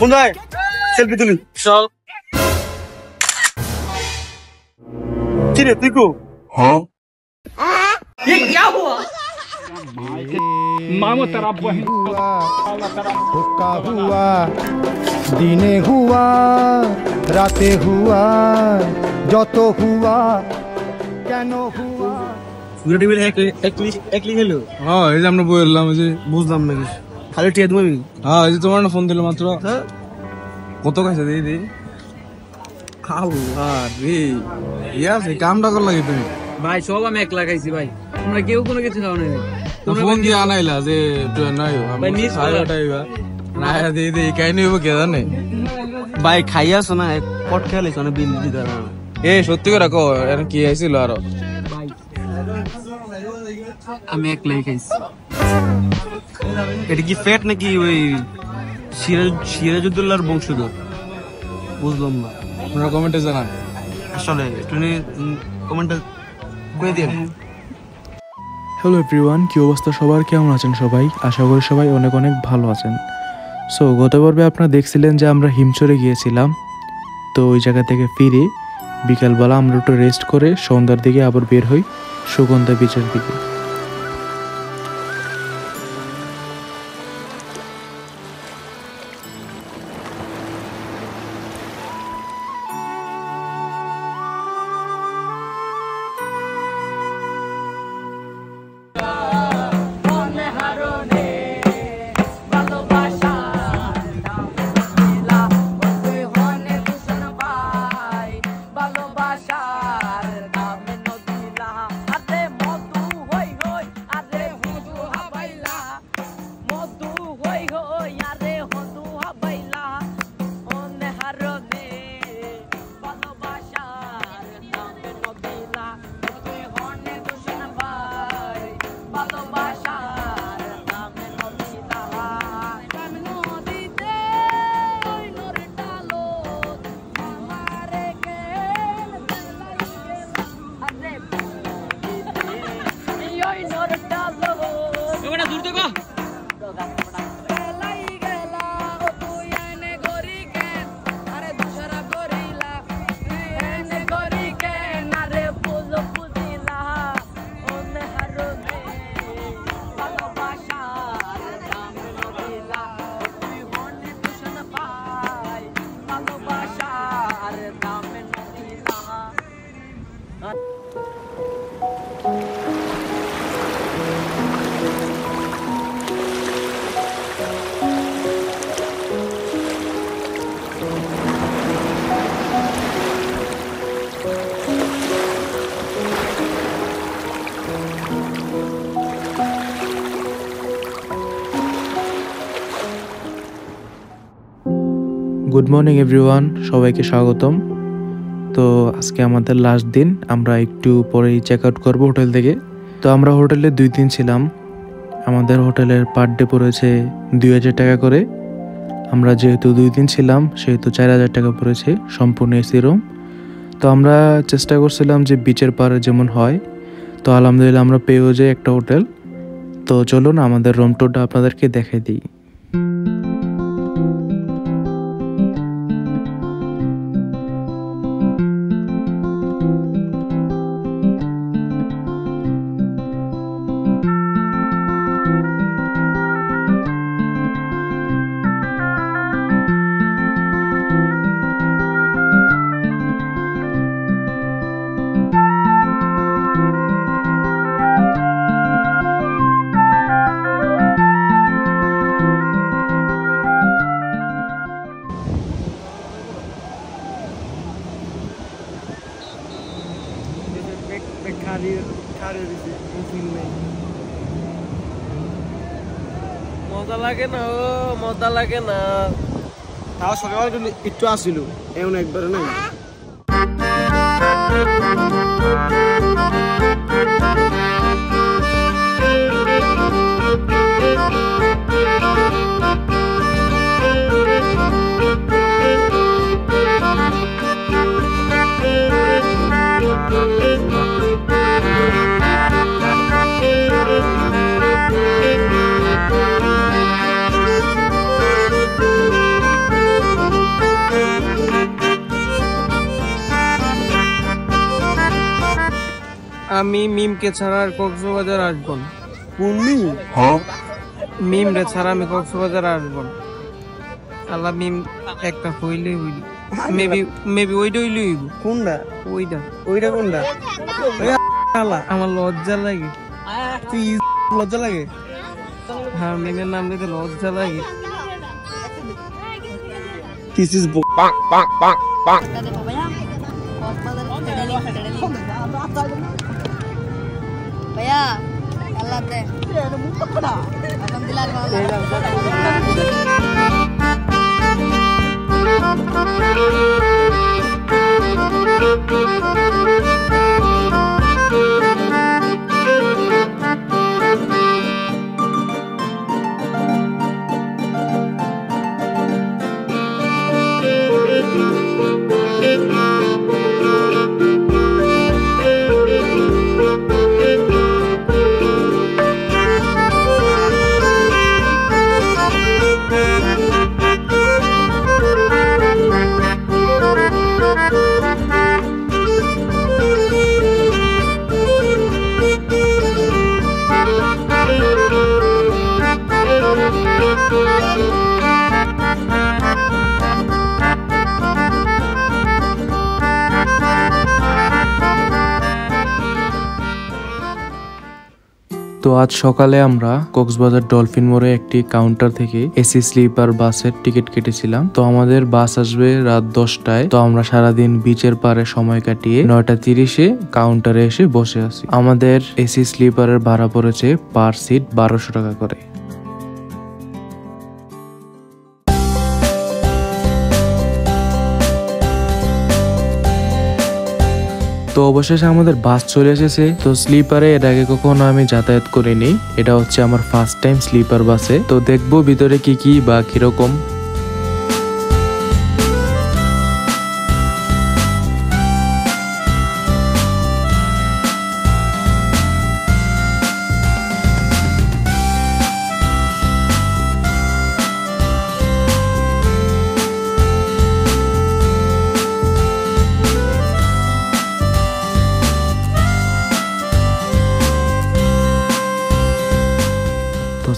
কোথায় সেলফি তুলি চল। কি রে তুই কো? হ্যাঁ ये क्या हुआ? मामो तेरा बहन धोखा हुआ दिने हुआ राते हुआ যত हुआ কেন हुआ পুরো টেবিল একলি হলো। হ্যাঁ এই যে আমরা বললাম যে বুঝলাম না কিছু খালি টিয়া তুমি। হ্যাঁ এই যে তোমার না ফোন দিল মাত্র। কত কাছে দিই দিই আল্লাহ রে ইয়া সেই কামটা কর লাগে তুমি ভাই সব আমি একলা খাইছি ভাই, তোমরা কেউ কোনো কিছু খাও না। ফোন দিয়ে আনাইলা যে তুই নাই ভাই মিস আইবা না দিই দিই কাই নিব কে জানে ভাই খাইয়াছ না পট খেলাইছ না বিল দিতে না। এ সত্যি করে কো এর কি আইছিল আর ভাই আমি একলাই খাইছি। এটা কি ফ্যাট নাকি ওই সিরাজউদ্দৌলার বংশধর? বুঝলাম না। আপনারা কমেন্টে জানান আসলে একটু কমেন্টে করে দিন। হ্যালো এভরিওয়ান, কি অবস্থা সবার, কেমন আছেন সবাই? আশা করি সবাই অনেক অনেক ভালো আছেন। সো গত পর্বে আপনারা দেখছিলেন যে আমরা হিমচরে গিয়েছিলাম। তো ওই জায়গা থেকে ফিরে বিকালবেলা আমরা একটু রেস্ট করে সন্ধ্যার দিকে আবার বের হই সুগন্ধা বিচের দিকে। গুড মর্নিং এভরিওয়ান, সবাইকে স্বাগতম। তো আজকে আমাদের লাস্ট দিন, আমরা একটু পরেই চেক আউট করবো হোটেল থেকে। তো আমরা হোটেলে 2 দিন ছিলাম। আমাদের হোটেলের পার ডে পড়েছে 2000 টাকা করে। আমরা যেহেতু 2 দিন ছিলাম সেহেতু 4000 টাকা পড়েছে সম্পূর্ণ এসি রুম। তো আমরা চেষ্টা করছিলাম যে বিচের পাড়ে যেমন হয়। তো আলহামদুলিল্লাহ আমরা পেয়েও যাই একটা হোটেল। তো চলুন আমাদের রুম টুরটা আপনাদেরকে দেখাই দিই। মজা লাগে না, ও মজা লাগে না। তাও সকালে একটু আসিল, এমন একবার নাই। আমি মিমকে ছাড়া আর কক্সবাজার আসবো না। কোন মিম? মিম রে ছাড়া আমি কক্সবাজার আসবো না। আল্লাহ মিম একটা হইলেই হইল, মেবি ওইটা হইলেই হইব। কোনটা? ওইটা ওইটা কোনটা? আমার লজ্জা লাগে। তুই লজ্জা লাগে? হ্যাঁ, মিমের নাম দিতে লজ্জা লাগে। This is भैया अल्लाह दे তো আজ সকালে আমরা কক্সবাজার ডলফিন মোড়ে একটি কাউন্টার থেকে এসি স্লিপার বাসের টিকিট কেটেছিলাম। তো আমাদের বাস আসবে রাত 10টায়। তো আমরা সারাদিন বিচের পারে সময় কাটিয়ে 9:30-এ কাউন্টারে এসে বসে আছি। আমাদের এসি স্লিপারের ভাড়া পড়েছে পার সিট 1200 টাকা করে। তো অবশেষে আমাদের বাস চলে এসেছে। তো স্লিপারে এর আগে কখনো আমি যাতায়াত করিনি, এটা হচ্ছে আমার ফার্স্ট টাইম স্লিপার বাসে। তো দেখবো ভিতরে কি কি বা কিরকম।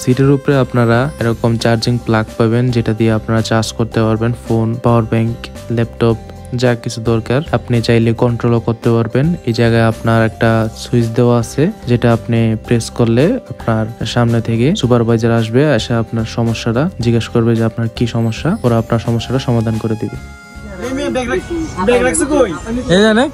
সিটের উপরে আপনারা এরকম চার্জিং প্লাগ পাবেন, যেটা দিয়ে আপনারা চার্জ করতে পারবেন ফোন, পাওয়ার ব্যাংক, ল্যাপটপ, যা কিছু দরকার আপনি চাইলে কন্ট্রোলও করতে পারবেন। এই জায়গায় আপনার একটা সুইচ দেওয়া আছে, যেটা আপনি প্রেস করলে আপনার সামনে থেকে সুপারভাইজার আসবে, এসে আপনার সমস্যাটা জিজ্ঞেস করবে যে আপনার কি সমস্যা, ওরা আপনার সমস্যাটা সমাধান করে দিবে। ব্যাগ রাখছো কই? এই জানে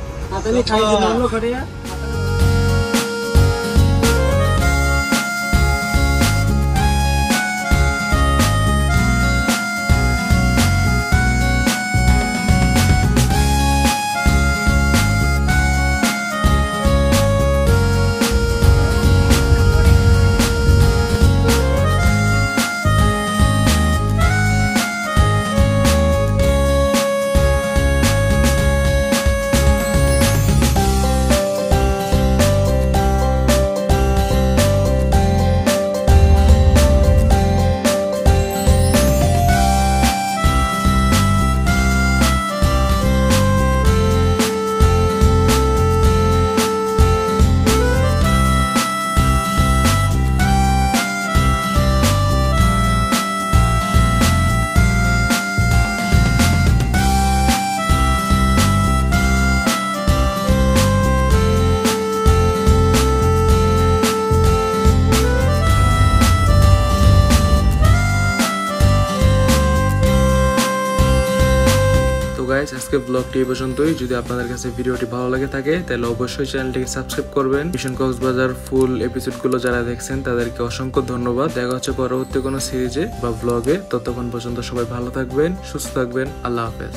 আজকে ব্লগটি এই পর্যন্তই। যদি আপনাদের কাছে ভিডিওটি ভালো লাগে থাকে তাহলে অবশ্যই চ্যানেলটিকে সাবস্ক্রাইব করবেন। মিশন কক্সবাজার ফুল এপিসোডগুলো যারা দেখছেন তাদেরকে অসংখ্য ধন্যবাদ। দেখা হচ্ছে পরবর্তী কোনো সিরিজে বা ব্লগে। ততক্ষণ পর্যন্ত সবাই ভালো থাকবেন, সুস্থ থাকবেন। আল্লাহ হাফেজ।